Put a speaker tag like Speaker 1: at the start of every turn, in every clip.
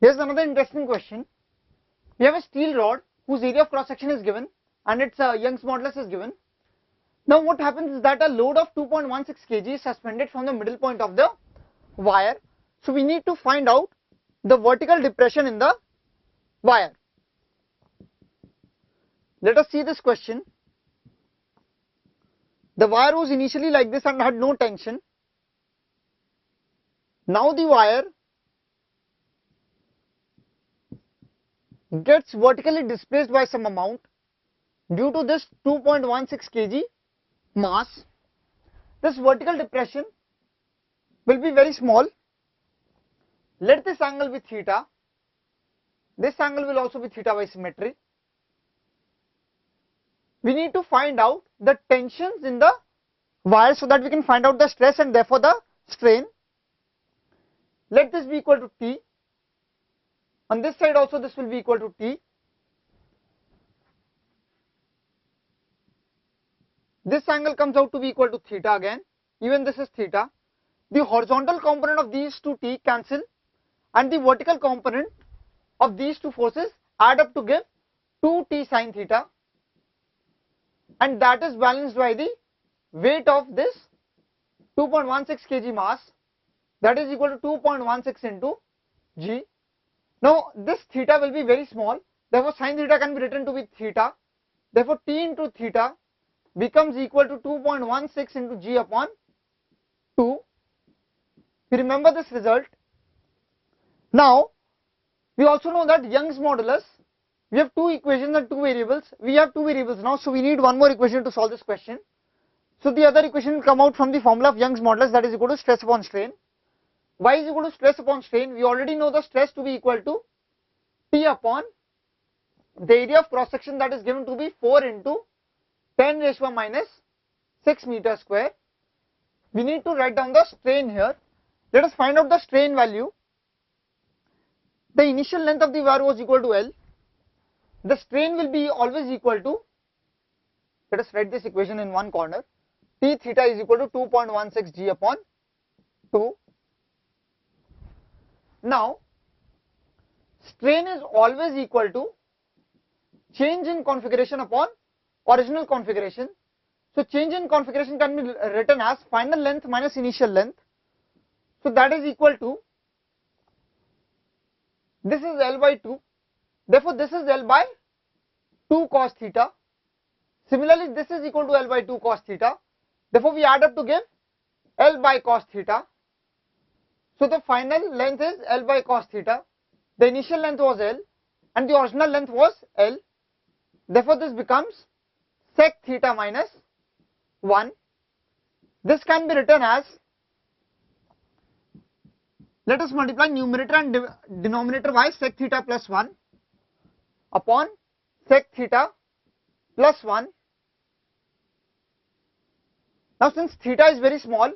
Speaker 1: Here's another interesting question. We have a steel rod whose area of cross section is given and its Young's modulus is given. Now what happens is that a load of 2.16 kg is suspended from the middle point of the wire. So we need to find out the vertical depression in the wire. Let us see this question. The wire was initially like this and had no tension. Now the wire gets vertically displaced by some amount due to this 2.16 kg mass. This vertical depression will be very small. Let this angle be theta. This angle will also be theta by symmetry. We need to find out the tensions in the wire so that we can find out the stress and therefore the strain. Let this be equal to T. On this side also this will be equal to T. This angle comes out to be equal to theta again. Even this is theta. The horizontal component of these two T cancel and the vertical component of these two forces add up to give 2T sin theta, and that is balanced by the weight of this 2.16 kg mass, that is equal to 2.16 into G. Now this theta will be very small, therefore sin theta can be written to be theta, therefore T into theta becomes equal to 2.16 into G upon 2. You remember this result. Now we also know that Young's modulus, we have two equations and two variables. We have two variables now, so we need one more equation to solve this question. So the other equation will come out from the formula of Young's modulus, that is equal to stress upon strain. Y is equal to stress upon strain. We already know the stress to be equal to T upon the area of cross section, that is given to be 4 into 10 raised to minus 6 meters square. We need to write down the strain here. Let us find out the strain value. The initial length of the wire was equal to L. The strain will be always equal to, let us write this equation in one corner, T theta is equal to 2.16 G upon 2. Now strain is always equal to change in configuration upon original configuration. So change in configuration can be written as final length minus initial length. So that is equal to, this is L by 2, therefore this is L by 2 cos theta. Similarly this is equal to L by 2 cos theta, therefore we add up to give L by cos theta. So the final length is L by cos theta. The initial length was L and the original length was L, therefore this becomes sec theta minus 1. This can be written as, let us multiply numerator and denominator by sec theta plus 1 upon sec theta plus 1. Now since theta is very small,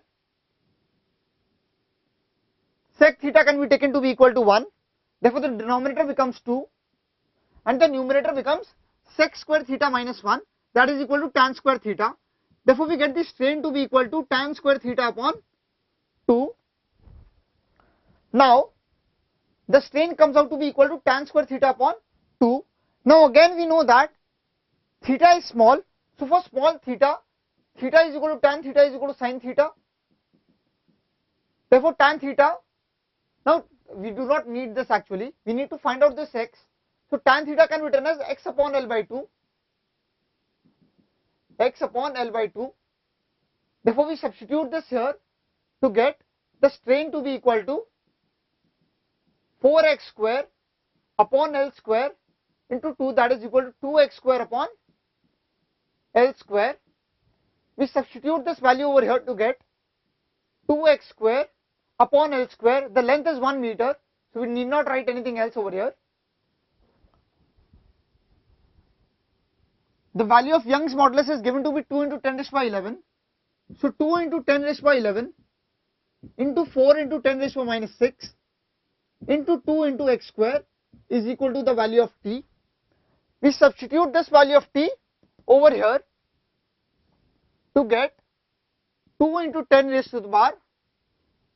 Speaker 1: sec theta can be taken to be equal to 1, therefore the denominator becomes 2 and the numerator becomes sec square theta minus 1, that is equal to tan square theta. Therefore we get the strain to be equal to tan square theta upon 2. Now the strain comes out to be equal to tan square theta upon 2. Now again we know that theta is small, so for small theta, theta is equal to tan theta is equal to sin theta. Therefore tan theta, now we do not need this actually, we need to find out this x. So tan theta can be written as x upon L by 2, x upon L by 2. Therefore we substitute this here to get the strain to be equal to 4x square upon L square into 2, that is equal to 2x square upon L square. We substitute this value over here to get 2x square upon L square. The length is 1 meter, so we need not write anything else over here. The value of Young's modulus is given to be 2 into 10 raised by 11. So 2 into 10 raised by 11 into 4 into 10 raised by minus 6 into 2 into x square is equal to the value of T. We substitute this value of T over here to get 2 into 10 raised to the bar.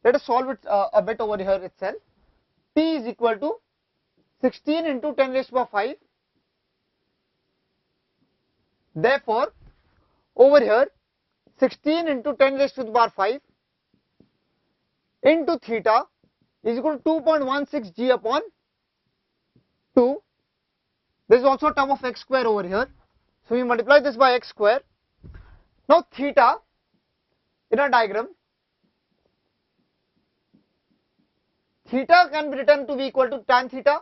Speaker 1: Let us solve it a bit over here itself. T is equal to 16 into 10 raised to the power 5. Therefore, over here 16 into 10 raised to the power 5 into theta is equal to 2.16 g upon 2. There is also a term of x square over here. So we multiply this by x square. Now theta in a diagram, theta can be written to be equal to tan theta.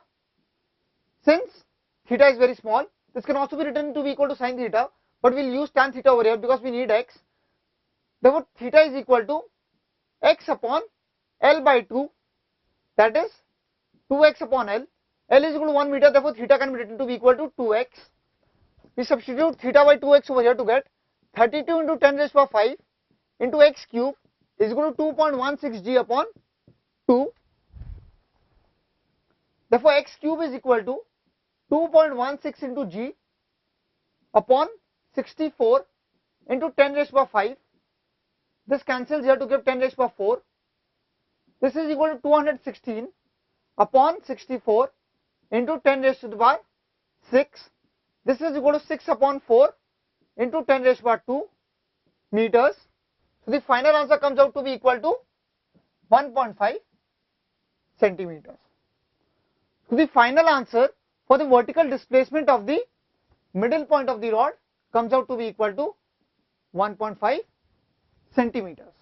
Speaker 1: Since theta is very small, this can also be written to be equal to sin theta, but we will use tan theta over here because we need x. Therefore theta is equal to x upon L by 2, that is 2x upon L. L is equal to 1 meter, therefore theta can be written to be equal to 2x. We substitute theta by 2x over here to get 32 into 10 raised to the power 5 into x cube is equal to 2.16 g upon 2. Therefore x cube is equal to 2.16 into g upon 64 into 10 raised to the power 5. This cancels here to give 10 raised to the power 4. This is equal to 216 upon 64 into 10 raised to the power 6. This is equal to 6 upon 4 into 10 raised to the power 2 meters. So the final answer comes out to be equal to 1.5 centimeters. So the final answer for the vertical displacement of the middle point of the rod comes out to be equal to 1.5 centimeters.